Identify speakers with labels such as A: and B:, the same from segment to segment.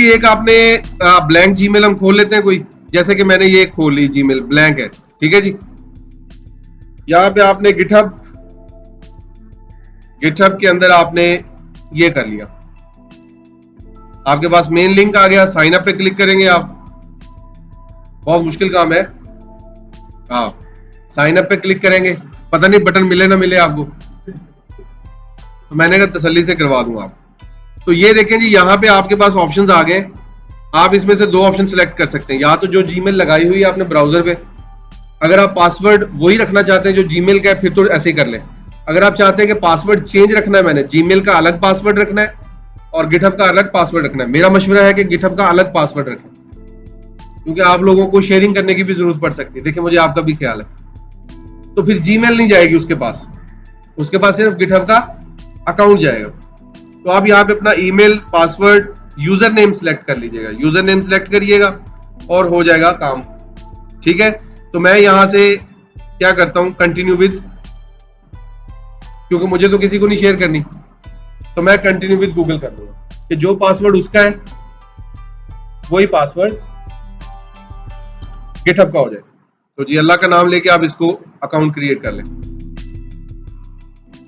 A: एक आपने blank Gmail हम खोल लेते हैं कोई, जैसे कि मैंने ये खोल ली जीमेल ब्लैंक है, ठीक है जी। यहाँ पे आपने गिटहब के अंदर आपने ये कर लिया, आपके पास मेन लिंक आ गया, साइन अप पे क्लिक करेंगे आप, बहुत मुश्किल काम है। हाँ, साइन अप पे क्लिक करेंगे, पता नहीं बटन मिले ना मिले आपको, तो मैंने कहा तसल्ली से करवा दूंगा आप। तो ये देखें जी, यहाँ पे आपके पास ऑप्शंस आ गए, आप इसमें से दो ऑप्शन सिलेक्ट कर सकते हैं, या तो जो जीमेल लगाई हुई है आपने ब्राउजर पे, अगर आप पासवर्ड वही रखना चाहते हैं जो जीमेल का है फिर तो ऐसे ही कर लें। अगर आप चाहते हैं कि पासवर्ड चेंज रखना है, मैंने जीमेल का अलग पासवर्ड रखना है और गिटहब का अलग पासवर्ड रखना है, मेरा मशवरा है कि गिटहब का अलग पासवर्ड रखें, क्योंकि आप लोगों को शेयरिंग करने की भी जरूरत पड़ सकती है। देखिए मुझे आपका भी ख्याल है, तो फिर जीमेल नहीं जाएगी उसके पास सिर्फ गिटहब का अकाउंट जाएगा। तो आप यहाँ पे अपना email, password, user name select कर लीजिएगा, यूजर नेम सिलेक्ट करिएगा और हो जाएगा काम, ठीक है। तो मैं यहां से क्या करता हूं, कंटिन्यू विद, क्योंकि मुझे तो किसी को नहीं शेयर करनी, तो मैं कंटिन्यू विद गूगल कर दूंगा कि जो पासवर्ड उसका है वही पासवर्ड गिटहब का हो जाए। तो जी अल्लाह का नाम लेके आप इसको अकाउंट क्रिएट कर लें।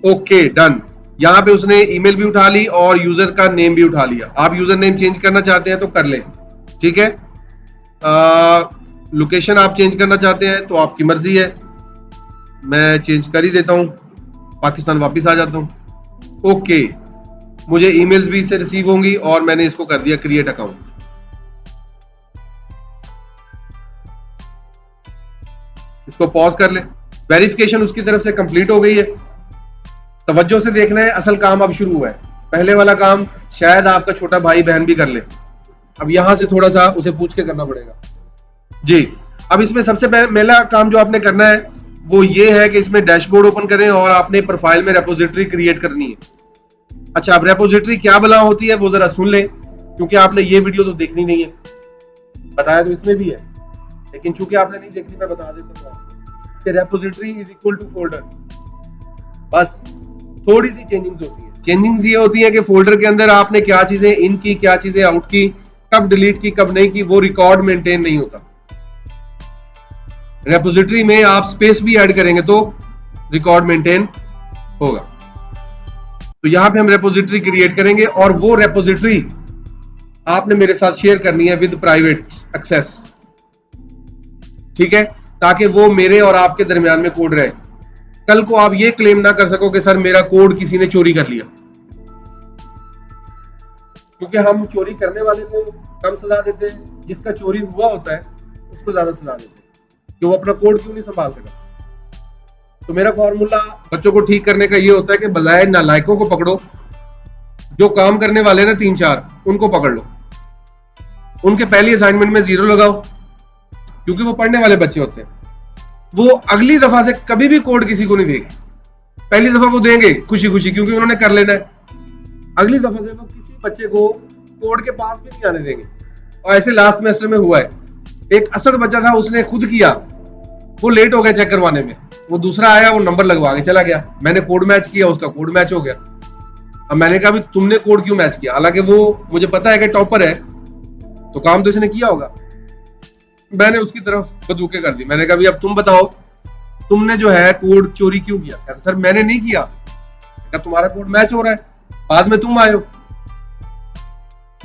A: Okay done. यहां पे उसने ईमेल भी उठा ली और यूजर का नेम भी उठा लिया। आप यूजर नेम चेंज करना चाहते हैं तो कर लें, ठीक है। लोकेशन आप चेंज करना चाहते हैं तो आपकी मर्जी है, मैं चेंज कर ही देता हूं, पाकिस्तान वापस आ जाता हूं। ओके, मुझे ईमेल्स भी इससे रिसीव होंगी और मैंने इसको कर दिया क्रिएट अकाउंट। इसको पॉज कर ले, वेरिफिकेशन उसकी तरफ से कंप्लीट हो गई है। तवज्जो से देखना है, असल काम अब शुरू हुआ है। पहले वाला काम शायद आपका छोटा भाई बहन भी कर ले, अब यहां से थोड़ा सा उसे पूछ के करना पड़ेगा जी। अब इसमें सबसे पहला काम जो आपने करना है वो ये है कि इसमें डैशबोर्ड ओपन करें और आपने प्रोफाइल में रेपोजिटरी क्रिएट करनी है। अच्छा, अब रेपोजिटरी क्या भला होती है वो जरा सुन ले, क्योंकि आपने ये वीडियो तो देखनी नहीं है, बताया तो इसमें भी है, लेकिन चूंकि आपने नहीं देखनी मैं बता देता हूँ कि repository is equal to folder. बस थोड़ी सी चेंजिंग्स होती है। चेंजिंग्स ये होती है कि फोल्डर के अंदर आपने क्या चीजें इन की, क्या चीजें आउट की, कब डिलीट की, कब नहीं की, वो रिकॉर्ड मेंटेन नहीं होता। रेपोजिटरी में आप स्पेस भी ऐड करेंगे तो रिकॉर्ड मेंटेन होगा। तो यहां पे हम रेपोजिटरी क्रिएट करेंगे और वो रेपोजिटरी आपने मेरे साथ शेयर करनी है विद प्राइवेट एक्सेस, ठीक है, ताकि वो मेरे और आपके दरमियान में कोड रहे। कल को आप ये क्लेम ना कर सको कि सर मेरा कोड किसी ने चोरी कर लिया, क्योंकि हम चोरी करने वाले को कम सजा देते हैं, जिसका चोरी हुआ होता है उसको ज्यादा सजा देते हैं कि वो अपना कोड क्यों नहीं संभाल सका। तो मेरा फॉर्मूला बच्चों को ठीक करने का ये होता है कि बजाय नालायकों को पकड़ो, जो काम करने वाले ना 3-4 उनको पकड़ लो, उनके पहली असाइनमेंट में 0 लगाओ, क्योंकि वो पढ़ने वाले बच्चे होते हैं। वो अगली दफा से कभी भी कोड किसी को नहीं देंगे, पहली दफा वो देंगे खुशी खुशी क्योंकि उन्होंने कर लेना है, अगली दफा से वो किसी बच्चे को कोड के पास भी नहीं आने देंगे। और ऐसे लास्ट सेमेस्टर में हुआ है, एक असद बच्चा था, उसने खुद किया, वो लेट हो गया चेक करवाने में, वो दूसरा आया, वो नंबर लगवा के चला गया, मैंने कोड मैच किया, उसका कोड मैच हो गया। अब मैंने कहा भी तुमने कोड क्यों मैच किया, हालांकि वो मुझे पता है कि टॉपर है तो काम तो इसने किया होगा। मैंने उसकी तरफ बंदूकें कर दी, मैंने कहा भी अब तुम बताओ तुमने जो है कोड चोरी क्यों किया। कहता सर मैंने नहीं किया। क्या तुम्हारा कोड मैच हो रहा है, बाद में तुम आए हो।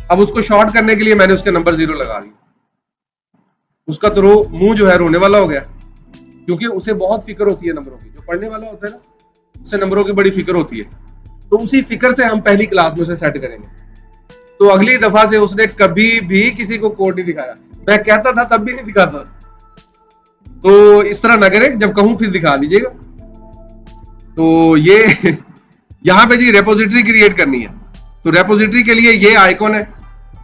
A: अब उसको शॉर्ट करने के लिए मैंने उसके नंबर 0 लगा दिया। उसका तो मुंह जो है रोने वाला हो गया, क्योंकि उसे बहुत फिक्र होती है नंबरों की, जो पढ़ने वाला होता है ना उसे नंबरों की बड़ी फिक्र होती है। तो उसी फिक्र से हम पहली क्लास में उसे सेट करेंगे। तो अगली दफा से उसने कभी भी किसी को कोड नहीं दिखाया, मैं कहता था तब भी नहीं दिखाता। तो इस तरह ना करें, जब कहूं फिर दिखा दीजिएगा। तो ये यहां पे जी रेपोजिटरी क्रिएट करनी है, तो रेपोजिटरी के लिए ये आइकॉन है,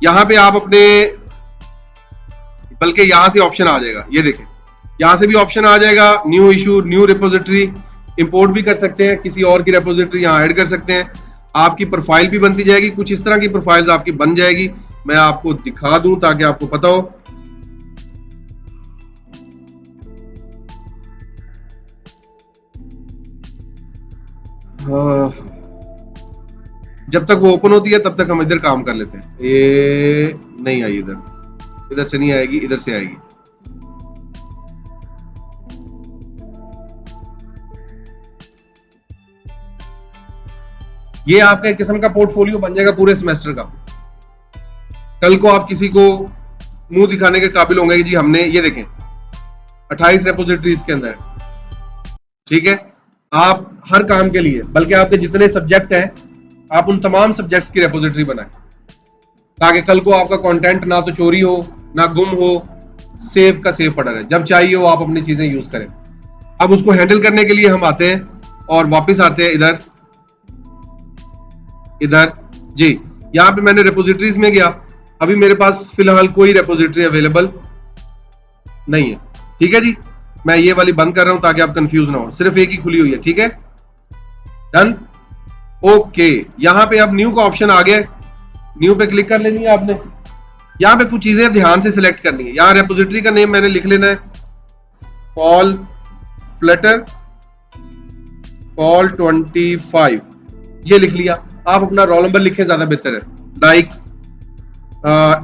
A: यहां पे आप अपने, बल्कि यहां से ऑप्शन आ जाएगा, ये देखें यहां से भी ऑप्शन आ जाएगा, new issue, new repository, import भी कर सकते हैं, किसी और की रेपोजिटरी यहां ऐड कर सकते हैं, आपकी प्रोफाइल भी बनती जाएगी। कुछ इस तरह की प्रोफाइल्स आपकी बन जाएगी, मैं आपको दिखा दूं ताकि आपको पता हो। जब तक वो ओपन होती है तब तक हम इधर काम कर लेते हैं। ये नहीं आई, इधर से नहीं आएगी, इधर से आएगी। ये आपका एक किस्म का पोर्टफोलियो बन जाएगा पूरे सेमेस्टर का। कल को आप किसी को मुंह दिखाने के काबिल होंगे कि जी हमने ये देखें 28 रेपोजिटरीज के अंदर, ठीक है। आप हर काम के लिए, बल्कि आपके जितने सब्जेक्ट हैं आप उन तमाम सब्जेक्ट्स की रेपोजिटरी बनाएं, ताकि कल को आपका कंटेंट ना तो चोरी हो ना गुम हो, सेव का सेव पड़ा रहे। जब चाहिए हो आप अपनी चीजें यूज करें। अब उसको हैंडल करने के लिए हम आते हैं और वापस आते हैं इधर जी। यहां पे मैंने रेपोजिटरीज में गया, अभी मेरे पास फिलहाल कोई रेपोजिटरी अवेलेबल नहीं है, ठीक है जी। मैं ये वाली बंद कर रहा हूं ताकि आप कंफ्यूज ना हो, सिर्फ एक ही खुली हुई है, ठीक है। Done, okay. यहां पे अब न्यू का ऑप्शन आ गया, न्यू पे क्लिक कर लेनी है आपने। यहां पे कुछ चीजें ध्यान से सिलेक्ट करनी है। यहां रेपोजिटरी का नेम मैंने लिख लेना है फॉल फ्लटर फॉल 25, ये लिख लिया। आप अपना रोल नंबर लिखें, ज्यादा बेहतर है, लाइक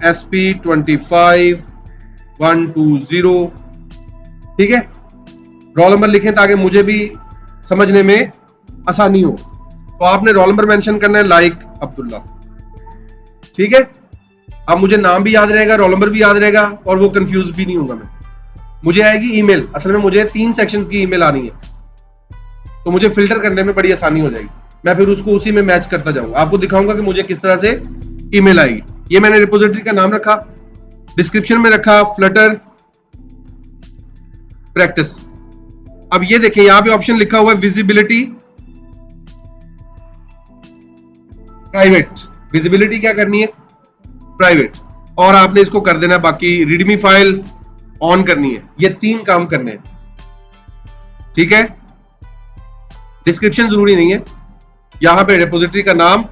A: SP25120, ठीक है। रोल नंबर लिखें ताकि मुझे भी समझने में आसानी हो। तो आपने रोल नंबर मेंशन करना है, लाइक अब्दुल्ला, ठीक है। अब मुझे नाम भी याद रहेगा, रोल नंबर भी याद रहेगा और वो कंफ्यूज भी नहीं होगा मैं। मुझे आएगी ईमेल, असल में मुझे 3 सेक्शंस की ईमेल आनी है, तो मुझे फिल्टर करने में बड़ी आसानी हो जाएगी। मैं फिर उसको उसी में मैच करता जाऊंगा, आपको दिखाऊंगा कि मुझे किस तरह से ईमेल आएगी। ये मैंने रिपोजिटरी का नाम रखा, डिस्क्रिप्शन में रखा फ्लटर प्रैक्टिस। अब ये देखें यहां पे ऑप्शन लिखा हुआ है विजिबिलिटी प्राइवेट। विजिबिलिटी क्या करनी है? प्राइवेट। और आपने इसको कर देना, बाकी रीडमी फाइल ऑन करनी है। ये 3 काम करने हैं, ठीक है। डिस्क्रिप्शन जरूरी नहीं है, यहां पे रिपोजिटरी का नाम,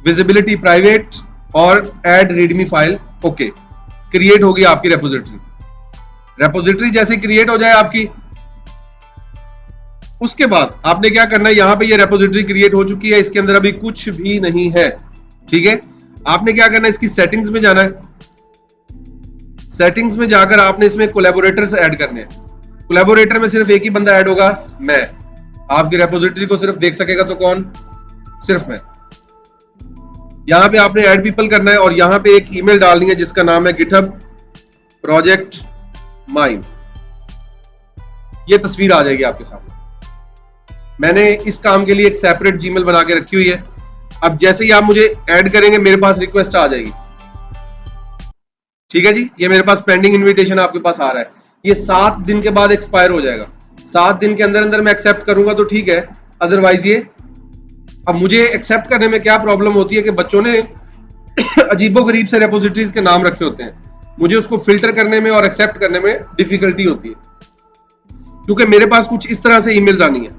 A: विजिबिलिटी प्राइवेट और add readme file, okay. Create होगी आपकी रेपोजिटरी जैसे क्रिएट हो जाए आपकी, उसके बाद आपने क्या करना है, यहां पे ये रेपोजिटरी क्रिएट हो चुकी है, इसके अंदर अभी कुछ भी नहीं है, ठीक है। आपने क्या करना है, इसकी सेटिंग्स में जाना है। सेटिंग्स में जाकर आपने इसमें कोलैबोरेटर्स ऐड करने हैं। कोलैबोरेटर में सिर्फ एक ही बंदा ऐड होगा, मैं। आपकी रेपोजिटरी को सिर्फ देख सकेगा तो कौन? सिर्फ मैं। यहां पे आपने ऐड पीपल करना है और यहां पे एक ईमेल डालनी है जिसका नाम है गिटहब प्रोजेक्ट माइन। ये तस्वीर आ जाएगी आपके सामने। मैंने इस काम के लिए एक सेपरेट जीमेल बना के रखी हुई है। अब जैसे ही आप मुझे ऐड करेंगे मेरे पास रिक्वेस्ट आ जाएगी, ठीक है जी। ये मेरे पास पेंडिंग इनविटेशन आपके पास आ रहा है। ये 7 दिन के बाद एक्सपायर हो जाएगा। 7 दिन के अंदर अंदर मैं एक्सेप्ट करूंगा तो ठीक है, अदरवाइज ये। अब मुझे एक्सेप्ट करने में क्या प्रॉब्लम होती है कि बच्चों ने अजीबोगरीब से रेपोजिटरीज के नाम रखे होते हैं, मुझे उसको फिल्टर करने में और एक्सेप्ट करने में डिफिकल्टी होती है, क्योंकि मेरे पास कुछ इस तरह से ईमेल्स आनी है।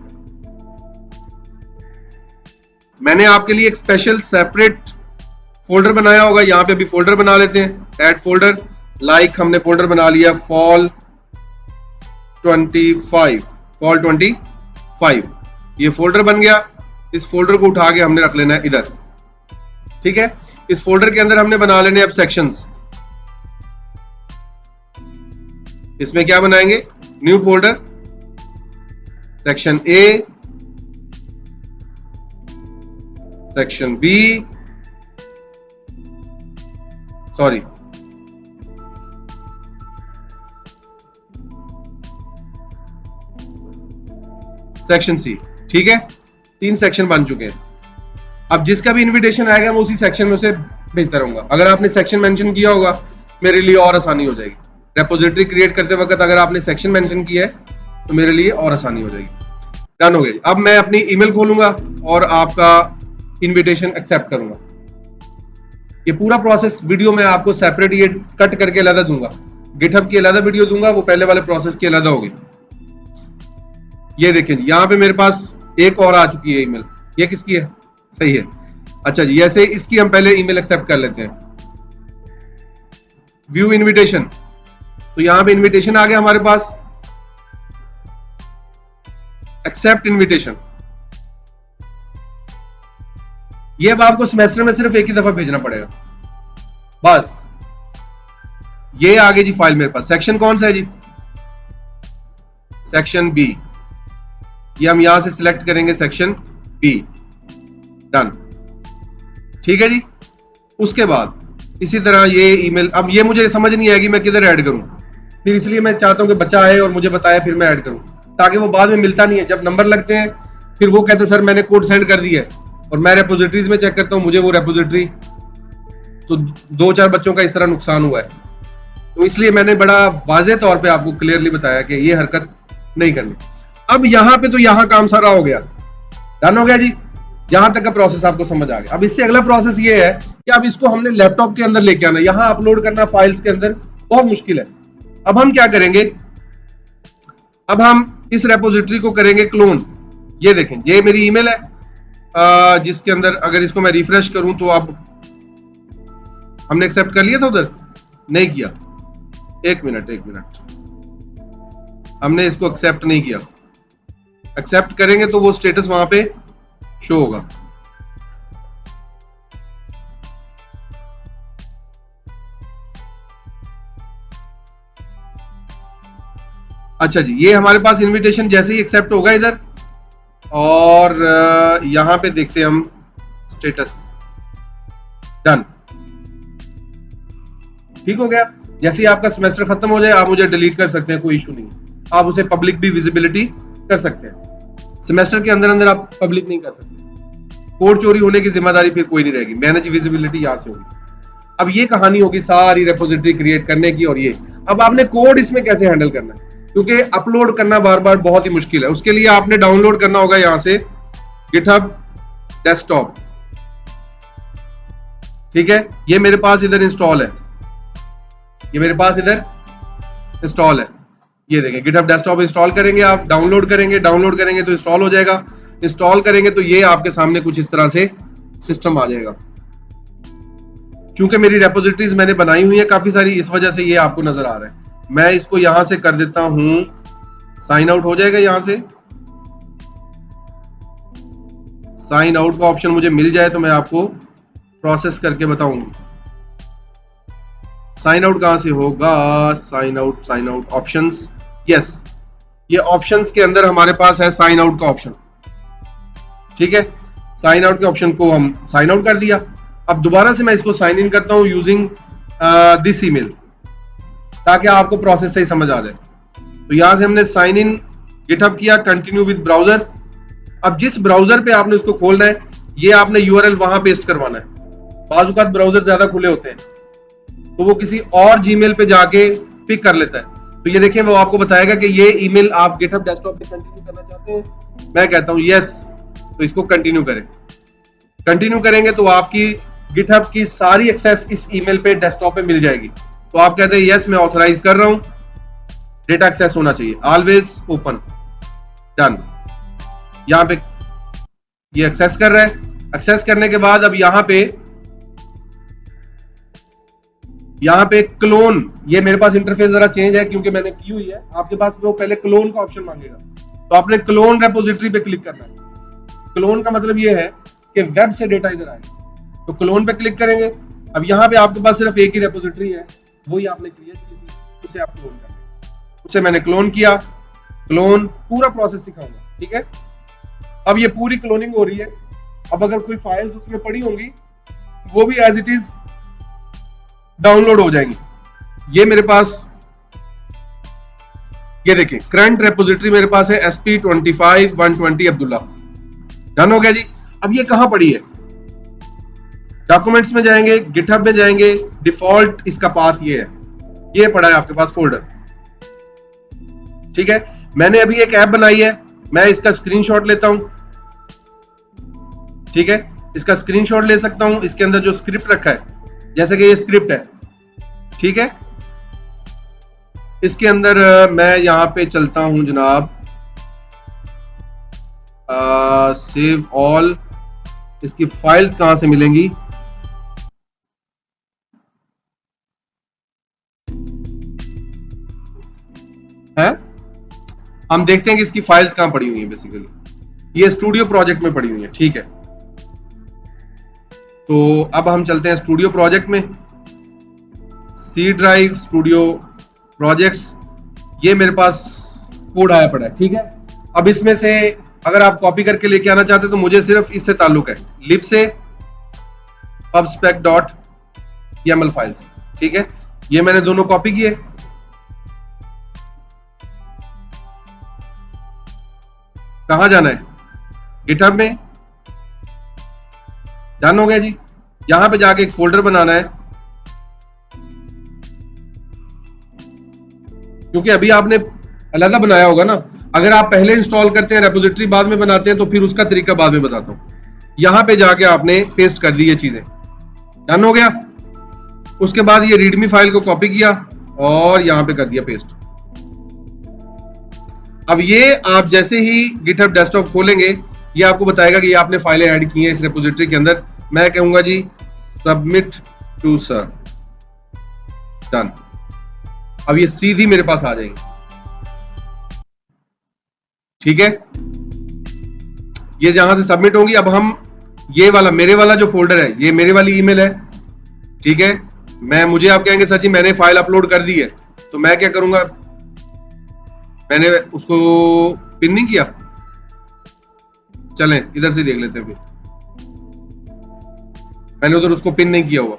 A: मैंने आपके लिए एक स्पेशल सेपरेट फोल्डर बनाया होगा, यहां पे भी फोल्डर बना लेते हैं, ऐड फोल्डर। लाइक हमने फोल्डर बना लिया फॉल 25, ये फोल्डर बन गया। इस फोल्डर को उठा के हमने रख लेना है इधर, ठीक है। इस फोल्डर के अंदर हमने बना लेने अब सेक्शंस। इसमें क्या बनाएंगे? New folder, section A, section B, sorry section C, ठीक है। 3 सेक्शन बन चुके हैं। अब जिसका भी इनविटेशन आएगा मैं उसी सेक्शन में से भेजता रहूंगा। अगर आपने सेक्शन मेंशन किया होगा मेरे लिए और आसानी हो जाएगी। रेपोजिटरी क्रिएट करते वक्त अगर आपने सेक्शन मेंशन किया है तो मेरे लिए और आसानी हो जाएगी। डन हो गई। अब मैं अपनी ईमेल खोलूंगा और आपका इनविटेशन एक्सेप्ट करूंगा। ये पूरा प्रोसेस वीडियो में आपको सेपरेट ये कट करके अलग दूंगा, गिटहब की अलग वीडियो दूंगा, वो पहले वाले प्रोसेस की अलग होगी। ये देखें यहाँ पे मेरे पास एक और आ चुकी है ईमेल। ये किसकी है? सही है। अच्छा जी, ऐसे इसकी हम पहले ईमेल एक्सेप्ट कर लेते हैं। व्यू इनविटेशन, तो यहां पे इनविटेशन आ गया हमारे पास। एक्सेप्ट इनविटेशन, ये अब आपको सेमेस्टर में सिर्फ एक ही दफा भेजना पड़ेगा बस। ये आगे जी फाइल मेरे पास। सेक्शन कौन सा है जी? Section B. ये हम यहां से सिलेक्ट करेंगे सेक्शन बी। डन। ठीक है जी। उसके बाद इसी तरह ये ईमेल, अब ये मुझे समझ नहीं आएगी मैं किधर ऐड करूं, फिर इसलिए मैं चाहता हूं कि बच्चा आए और मुझे बताए फिर मैं ऐड करूं, ताकि वो बाद में मिलता नहीं है। जब नंबर लगते हैं फिर वो कहते हैं सर मैंने कोड सेंड कर दिया है, और मैं रेपोजिटरीज में चेक करता हूं मुझे वो रेपोजिटरी, तो 2-4 बच्चों का इस तरह नुकसान हुआ है। तो इसलिए मैंने बड़ा वाज़ेह तौर पे आपको क्लियरली बताया कि ये हरकत नहीं करनी। अब यहां पे तो यहां काम सारा हो गया, डन हो गया जी। यहां तक का प्रोसेस आपको समझ आ गया। अब इससे अगला प्रोसेस ये है कि अब इसको हमने लैपटॉप के अंदर लेके आना, यहां अपलोड करना फाइल्स के अंदर बहुत मुश्किल है। अब हम क्या करेंगे, अब हम इस रेपोजिटरी को करेंगे क्लोन। ये देखें, ये मेरी ईमेल है जिसके अंदर अगर इसको मैं रिफ्रेश करूं तो अब हमने एक्सेप्ट कर लिया था, उधर नहीं किया। एक मिनट, हमने इसको एक्सेप्ट नहीं किया। एक्सेप्ट करेंगे तो वो स्टेटस वहां पे शो होगा। अच्छा जी, ये हमारे पास इनविटेशन जैसे ही एक्सेप्ट होगा इधर, और यहां पे देखते हैं हम स्टेटस, डन। ठीक हो गया। जैसे ही आपका सेमेस्टर खत्म हो जाए आप मुझे डिलीट कर सकते हैं, कोई इशू नहीं है। आप उसे पब्लिक भी विजिबिलिटी कर सकते हैं। सेमेस्टर के अंदर अंदर आप पब्लिक नहीं कर सकते। कोड चोरी होने की जिम्मेदारी फिर कोई नहीं रहेगी, मैनेज विजिबिलिटी यहां से होगी। अब ये कहानी होगी सारी रेपोजिटरी क्रिएट करने की, और ये अब आपने कोड इसमें कैसे हैंडल करना है, क्योंकि अपलोड करना बार बार बहुत ही मुश्किल है। उसके लिए आपने डाउनलोड करना होगा यहां से गिटहब डेस्कटॉप। ठीक है, ये मेरे पास इधर इंस्टॉल है, ये मेरे पास इधर इंस्टॉल है। ये देखें, गिटहब डेस्कटॉप इंस्टॉल करेंगे आप, डाउनलोड करेंगे तो इंस्टॉल हो जाएगा। इंस्टॉल करेंगे तो ये आपके सामने कुछ इस तरह से सिस्टम आ जाएगा। क्योंकि मेरी रेपोजिटरीज मैंने बनाई हुई है काफी सारी, इस वजह से ये आपको नजर आ रहा है। मैं इसको यहां से कर देता हूं, साइन आउट हो जाएगा। यहां से साइन आउट का ऑप्शन मुझे मिल जाए तो मैं आपको प्रोसेस करके बताऊंगा। साइन आउट कहां से होगा, साइन आउट ऑप्शंस, यस, ये ऑप्शंस के अंदर हमारे पास है साइन आउट का ऑप्शन। ठीक है, साइन आउट के ऑप्शन को हम साइन आउट कर दिया। अब दोबारा से मैं इसको साइन इन करता हूं यूजिंग दिस ईमेल, ताकि आपको प्रोसेस सही समझ आ जाए। तो यहां से हमने साइन इन गिटहब किया, कंटिन्यू विद ब्राउजर। अब जिस ब्राउजर पे आपने उसको खोलना है, ये आपने यूआरएल वहां पेस्ट करवाना है। बाजुकात ब्राउजर ज्यादा खुले होते हैं तो वो किसी और जीमेल पे जाके पिक कर लेता है। तो ये देखिए, वो आपको बताएगा कि ये ईमेल आप गिटहब डेस्कटॉप पे कंटिन्यू करना चाहते हैं। मैं कहता हूं यस, तो इसको कंटिन्यू करें। कंटिन्यू करेंगे तो आपकी गिटहब की सारी एक्सेस इस ईमेल पे डेस्कटॉप पे मिल जाएगी। तो आप कहते हैं यस मैं ऑथराइज कर रहा हूं, डेटा एक्सेस होना चाहिए, ऑलवेज ओपन, डन। यहां पे ये एक्सेस कर रहा है। एक्सेस करने के बाद अब यहां पे क्लोन, ये मेरे पास इंटरफेस जरा चेंज है क्योंकि मैंने की हुई है। आपके पास वो पहले क्लोन का ऑप्शन मांगेगा, तो आपने क्लोन रेपोजिटरी पे क्लिक करना है। क्लोन का मतलब ये है कि वेब से डेटा इधर आए, तो क्लोन पे क्लिक करेंगे। अब यहाँ पे आपके पास सिर्फ एक ही रेपोजिटरी है, वही आपने क्रिएट की थी, उसे आप क्लोन कर लें। उसे मैंने क्लोन किया, क्लोन पूरा प्रोसेस सिखाऊंगा, ठीक है। अब ये पूरी क्लोनिंग हो रही है। अब अगर कोई फाइल्स उसमें पड़ी होंगी वो भी एज इट इज डाउनलोड हो जाएंगी। ये मेरे पास, ये देखिए करंट रेपोजिटरी मेरे पास है SP25-120 अब्दुल्ला, डन हो गया जी। अब ये कहां पड़ी है, डॉक्यूमेंट्स में जाएंगे, गिटहब में जाएंगे, डिफॉल्ट इसका पाथ ये है, ये पड़ा है आपके पास फोल्डर, ठीक है। मैंने अभी एक ऐप बनाई है, मैं इसका स्क्रीनशॉट लेता हूं, ठीक है। इसका स्क्रीनशॉट ले सकता हूं। इसके अंदर जो स्क्रिप्ट रखा है, जैसे कि ये स्क्रिप्ट है, ठीक है। इसके अंदर मैं यहां पे चलता हूं जनाब, सेव ऑल। इसकी फाइल्स कहां से मिलेंगी, है हम देखते हैं कि इसकी फाइल्स कहां पड़ी हुई है। बेसिकली ये स्टूडियो प्रोजेक्ट में पड़ी हुई है, ठीक है। तो अब हम चलते हैं स्टूडियो प्रोजेक्ट में, सी ड्राइव स्टूडियो प्रोजेक्ट्स, ये मेरे पास कोड आया पड़ा है, ठीक है। अब इसमें से अगर आप कॉपी करके लेके आना चाहते हो तो मुझे सिर्फ इससे ताल्लुक है, लिब से pubspec.yaml फाइल्स, ठीक है। ये मैंने दोनों कॉपी किए, कहां जाना है, गिटहब में, डन हो गया जी। यहां पे जाके एक फोल्डर बनाना है, क्योंकि अभी आपने अलग बनाया होगा ना, अगर आप पहले इंस्टॉल करते हैं रेपोजिटरी बाद में बनाते हैं तो फिर उसका तरीका बाद में बताता हूं। यहां पे जाके आपने पेस्ट कर दी ये चीजें, डन हो गया। उसके बाद ये रीडमी फाइल को कॉपी किया और यहां पे कर दिया पेस्ट। अब ये आप जैसे ही गिटहब डेस्कटॉप खोलेंगे ये आपको बताएगा कि ये आपने फाइलें ऐड की हैं इस रेपोजिटरी के अंदर। मैं कहूंगा जी सबमिट टू सर, डन। अब ये सीधी मेरे पास आ जाएंगे, ठीक है। ये जहां से सबमिट होंगी, अब हम ये वाला मेरे वाला जो फोल्डर है, ये मेरे वाली ईमेल है, ठीक है। मुझे आप कहेंगे सर जी मैंने फाइल अपलोड कर दी है, तो मैं क्या करूंगा, मैंने उसको पिन नहीं किया, चलें इधर से देख लेते हैं। फिर मैंने उधर उसको पिन नहीं किया हुआ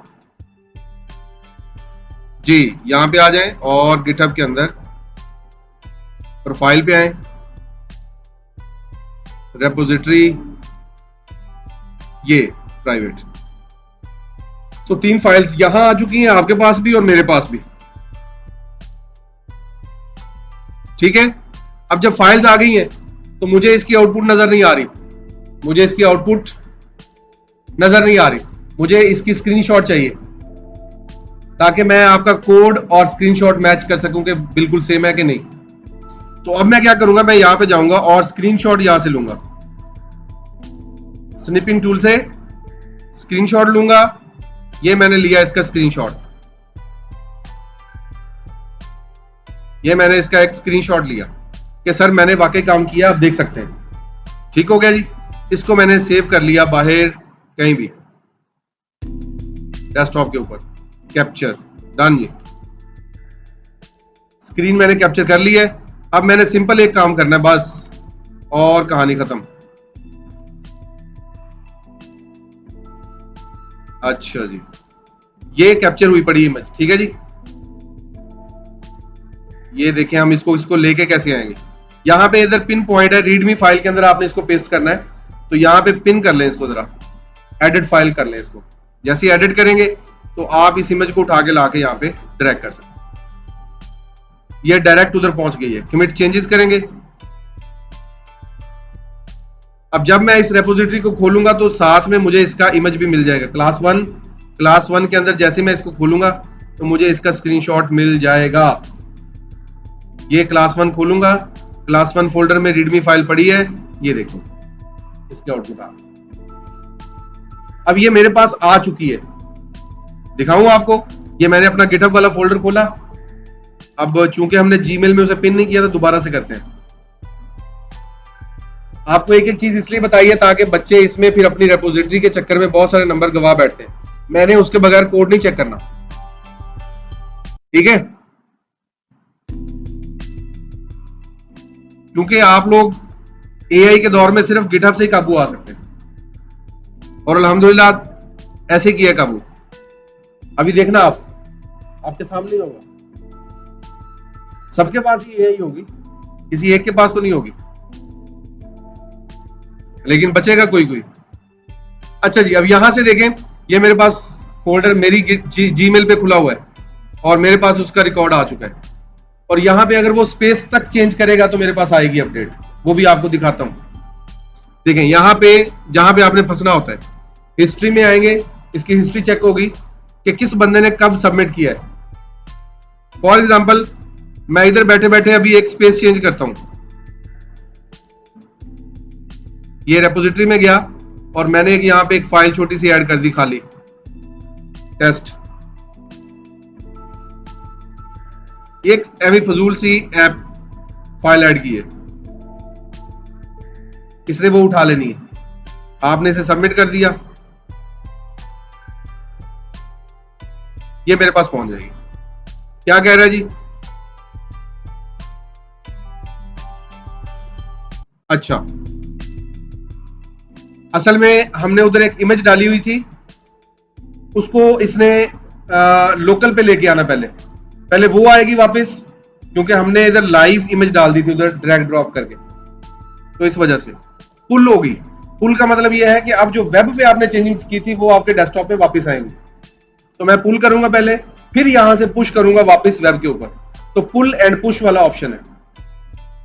A: जी। यहां पे आ जाएं और गिटहब के अंदर प्रोफाइल पे आए, रेपोजिटरी, ये प्राइवेट, तो 3 फाइल्स यहां आ चुकी हैं, आपके पास भी और मेरे पास भी, ठीक है। अब जब फाइल्स आ गई हैं तो मुझे इसकी आउटपुट नजर नहीं आ रही, मुझे इसकी आउटपुट नजर नहीं आ रही, मुझे इसकी स्क्रीनशॉट चाहिए ताकि मैं आपका कोड और स्क्रीनशॉट मैच कर सकूं कि बिल्कुल सेम है कि नहीं। तो अब मैं क्या करूंगा, मैं यहां पे जाऊंगा और स्क्रीनशॉट यहां से लूंगा, स्निपिंग टूल से स्क्रीनशॉट लूंगा। ये मैंने लिया इसका स्क्रीनशॉट, ये मैंने इसका एक स्क्रीनशॉट लिया कि सर मैंने वाकई काम किया, आप देख सकते हैं, ठीक हो गया जी। इसको मैंने सेव कर लिया बाहर कहीं भी डेस्कटॉप के ऊपर, कैप्चर, डन। ये स्क्रीन मैंने कैप्चर कर ली है। अब मैंने सिंपल एक काम करना है बस, और कहानी खत्म। अच्छा जी, ये कैप्चर हुई पड़ी इमेज, ठीक है जी। ये देखें हम इसको लेके कैसे आएंगे, यहां पे इधर पिन पॉइंट है, रीडमी फाइल के अंदर आपने इसको पेस्ट करना है, तो यहां पे पिन कर लें इसको, जरा एडिट फाइल कर लें इसको। जैसे ही एडिट करेंगे तो आप इस इमेज को उठा के लाके यहाँ पे ड्रैग कर सकते हैं, ये डायरेक्ट उधर पहुंच गई है। कमिट चेंजेस करेंगे। अब जब मैं इस रेपोजिटरी को खोलूंगा तो साथ में मुझे इसका इमेज भी मिल जाएगा, क्लास वन के अंदर जैसे मैं इसको खोलूंगा तो मुझे इसका स्क्रीनशॉट मिल जाएगा। ये क्लास 1 खोलूंगा, क्लास 1 फोल्डर में रीडमी फाइल पड़ी है, ये देखो इसके आउटपुट आ, अब ये मेरे पास आ चुकी है, दिखाऊं आपको। ये मैंने अपना गिटहब वाला फोल्डर खोला। अब चूंकि हमने जीमेल में उसे पिन नहीं किया तो दोबारा से करते हैं। आपको एक एक चीज इसलिए बताई है ताकि बच्चे इसमें फिर अपनी रेपोजिटरी के चक्कर में बहुत सारे नंबर गवा बैठते हैं। मैंने उसके बगैर कोड नहीं चेक करना, ठीक है, क्योंकि आप लोग एआई के दौर में सिर्फ गिटहब से ही काबू आ सकते हैं, और अल्हम्दुलिल्लाह ऐसे किया काबू। अभी देखना आपके सामने ही होगा, सबके पास ही एआई होगी, किसी एक के पास तो नहीं होगी, लेकिन बचेगा कोई कोई। अच्छा जी, अब यहां से देखें, ये मेरे पास फोल्डर मेरी जीमेल पे खुला हुआ है और मेरे पास उसका रिकॉर्ड आ चुका है। और यहां पे अगर वो स्पेस तक चेंज करेगा तो मेरे पास आएगी अपडेट, वो भी आपको दिखाता हूं। देखें यहां पे जहां पे आपने फंसना होता है, हिस्ट्री में आएंगे, इसकी हिस्ट्री चेक होगी कि किस बंदे ने कब सबमिट किया है। फॉर एग्जांपल मैं इधर बैठे बैठे अभी एक स्पेस चेंज करता हूं, ये रेपोजिटरी में गया और मैंने यहां पे एक फाइल छोटी सी ऐड कर दी, खाली टेस्ट, एक एवी फजूल सी ऐप फाइल ऐड की है, इसने वो उठा लेनी है। आपने इसे सबमिट कर दिया, ये मेरे पास पहुंच जाएगी। क्या कह रहा है जी? अच्छा, असल में हमने उधर एक इमेज डाली हुई थी, उसको इसने लोकल पे लेके आना, पहले वो आएगी वापस, क्योंकि हमने इधर लाइव इमेज डाल दी थी उधर ड्रैग ड्रॉप करके, तो इस वजह से पुल होगी। पुल का मतलब ये है कि अब जो वेब पे आपने चेंजिंग्स की थी वो आपके डेस्कटॉप पे वापस आएंगी। तो मैं पुल करूंगा पहले, फिर यहां से पुश करूंगा वापस वेब के ऊपर। तो पुल एंड पुश वाला ऑप्शन है।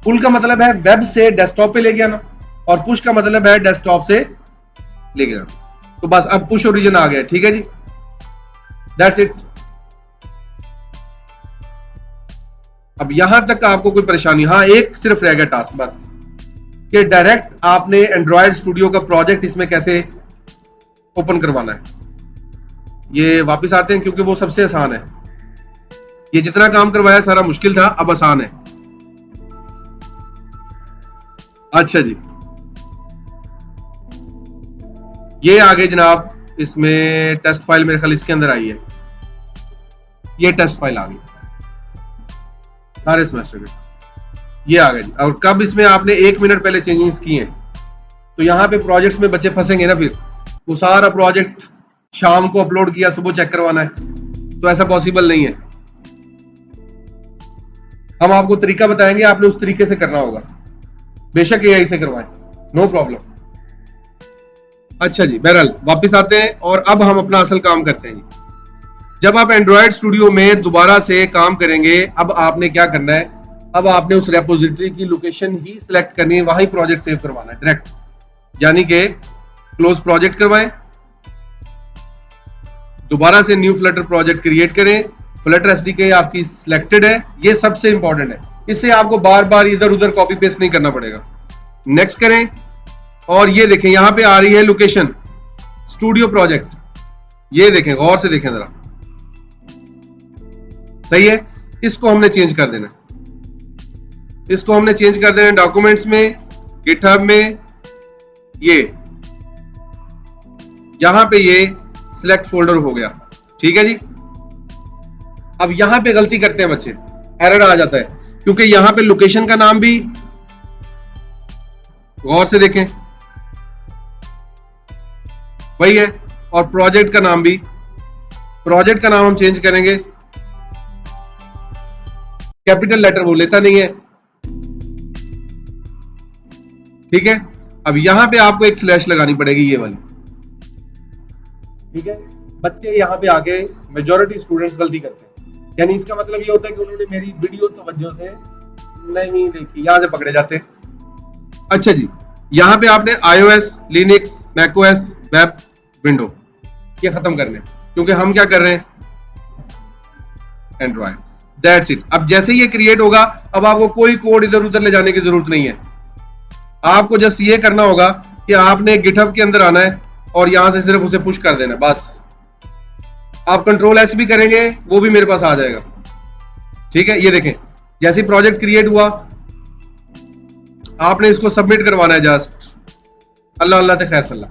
A: पुल का मतलब है वेब से डेस्कटॉप पे लेके आना, और पुश का मतलब है डेस्कटॉप से लेके आना। तो बस अब पुश ओरिजिन आ गया, ठीक है जी, दैट्स इट। अब यहां तक का आपको कोई परेशानी? हाँ, एक सिर्फ रह गया टास्क बस, कि डायरेक्ट आपने एंड्रॉयड स्टूडियो का प्रोजेक्ट इसमें कैसे ओपन करवाना है। ये वापस आते हैं, क्योंकि वो सबसे आसान है। ये जितना काम करवाया सारा मुश्किल था, अब आसान है। अच्छा जी, ये आगे जनाब, इसमें टेस्ट फाइल मेरे ख्याल इसके अंदर आई है। ये टेस्ट फाइल आ गई सारे सेमेस्टर के, ये आ गया जी। और कब इसमें आपने 1 मिनट पहले चेंजेस किए हैं, तो यहाँ पे प्रोजेक्ट्स में बच्चे फंसेंगे ना, फिर वो सारा प्रोजेक्ट शाम को अपलोड किया, सुबह चेक करवाना है, तो ऐसा पॉसिबल नहीं है। हम आपको तरीका बताएंगे, आपने उस तरीके से करना होगा। बेशक एआई से करवाएं, नो प्रॉब्लम। अच्छा जी, बहरहाल वापस आते हैं और अब हम अपना असल काम करते हैं जी। जब आप एंड्रॉयड स्टूडियो में दोबारा से काम करेंगे, अब आपने क्या करना है, अब आपने उस रेपोजिटरी की लोकेशन ही सिलेक्ट करनी है, वहीं प्रोजेक्ट सेव करवाना है डायरेक्ट, यानी कि क्लोज प्रोजेक्ट करवाएं, दोबारा से न्यू फ्लटर प्रोजेक्ट क्रिएट करें, फ्लटर एसडीके आपकी सिलेक्टेड है, ये सबसे इंपॉर्टेंट है, इससे आपको बार बार इधर उधर कॉपी पेस्ट नहीं करना पड़ेगा। नेक्स्ट करें, और ये देखें यहां पे आ रही है लोकेशन स्टूडियो प्रोजेक्ट, ये देखें, गौर से देखें जरा, सही है। इसको हमने चेंज कर देना, इसको हमने चेंज कर देना डॉक्यूमेंट्स में, गिटहब में, ये यहां पे ये सिलेक्ट फोल्डर हो गया, ठीक है जी। अब यहां पे गलती करते हैं बच्चे, एरर आ जाता है, क्योंकि यहां पे लोकेशन का नाम भी, गौर से देखें, वही है, और प्रोजेक्ट का नाम भी, प्रोजेक्ट का नाम हम चेंज करेंगे, कैपिटल लेटर वो लेता नहीं है, ठीक है। अब यहां पे आपको एक स्लैश लगानी पड़ेगी, ये वाली, ठीक है। बच्चे यहां पे आके मेजॉरिटी स्टूडेंट्स गलती करते हैं, यानी इसका मतलब ये होता है कि उन्होंने मेरी वीडियो तवज्जो से नहीं देखी, यहां से पकड़े जाते हैं। अच्छा जी, यहां पे आपने iOS, Linux, macOS, web, window ये खत्म करने, क्योंकि हम क्या कर रहे हैं, एंड्रॉयड, दैट्स इट। अब जैसे ये क्रिएट होगा, अब आपको कोई कोड इधर उधर ले जाने की जरूरत नहीं है, आपको जस्ट ये करना होगा कि आपने गिटहब के अंदर आना है और यहां से सिर्फ उसे पुश कर देना, बस। आप कंट्रोल एस भी करेंगे, वो भी मेरे पास आ जाएगा, ठीक है। ये देखें, जैसे प्रोजेक्ट क्रिएट हुआ, आपने इसको सबमिट करवाना है, जस्ट अल्लाह अल्लाह ते खैर सल्ला,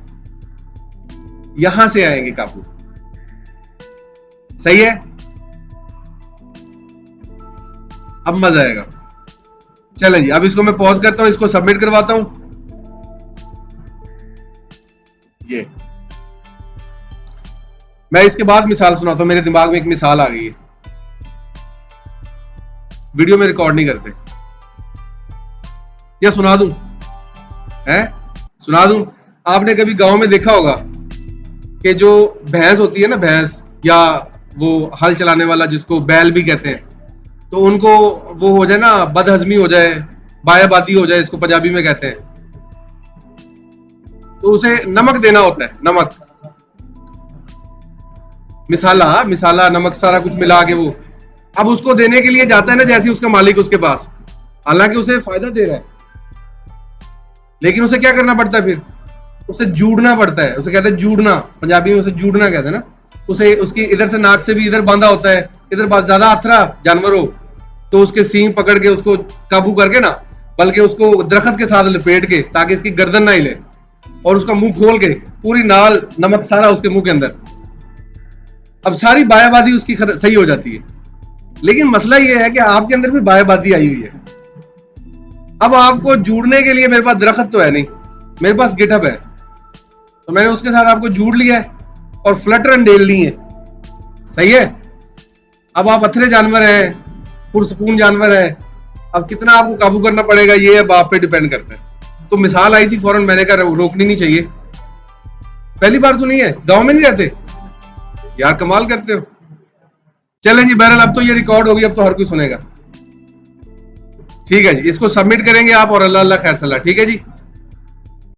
A: यहां से आएंगे काबू, सही है। अब मजा आएगा। चलें जी, अब इसको मैं पॉज करता हूं, इसको सबमिट करवाता हूं। ये मैं इसके बाद मिसाल सुनाता हूं, मेरे दिमाग में एक मिसाल आ गई है, वीडियो में रिकॉर्ड नहीं करते, या सुना दूं, है सुना दूं। आपने कभी गांव में देखा होगा कि जो भैंस होती है ना, भैंस या वो हल चलाने वाला जिसको बैल भी कहते हैं, तो उनको वो हो जाए ना, बदहजमी हो जाए, बायाबादी हो जाए, इसको पंजाबी में कहते हैं, तो उसे नमक देना होता है, नमक, मिसाला मिसाला, नमक सारा कुछ मिला के वो, अब उसको देने के लिए जाता है ना जैसे उसका मालिक उसके पास, हालांकि उसे फायदा दे रहा है, लेकिन उसे क्या करना पड़ता है, फिर उसे जूड़ना पड़ता है, उसे कहते हैं जूड़ना, पंजाबी में उसे जूड़ना कहते हैं ना। उसे उसकी इधर से नाक से भी इधर बांधा होता है, इधर ज्यादा अथरा जानवर हो तो उसके सींग पकड़ के उसको काबू करके ना, बल्कि उसको दरख्त के साथ लपेट के, ताकि इसकी गर्दन ना हिले, और उसका मुंह खोल के पूरी नाल नमक सारा उसके मुंह के अंदर, अब सारी बायाबादी उसकी सही हो जाती है। लेकिन मसला ये है कि आपके अंदर भी बायाबादी आई हुई है। अब आपको जुड़ने के लिए मेरे पास दरख्त तो है नहीं, मेरे पास गिटहब है, तो मैंने उसके साथ आपको जुड़ लिया है और फ्लटर एंड डेल ली है, सही है। अब आप अथरे जानवर हैं, पुरसकून जानवर हैं, अब कितना आपको काबू करना पड़ेगा ये अब आप पे डिपेंड करता है। तो मिसाल आई थी फौरन मैंने कहा रोकनी नहीं चाहिए। पहली बार सुनी है, गांव में नहीं रहते यार, कमाल करते हो। चलें जी, बहरहाल अब तो ये रिकॉर्ड होगी, अब तो हर कोई सुनेगा। ठीक है जी, इसको सबमिट करेंगे आप और अल्लाह अल्लाह खैर सलाह। ठीक है जी।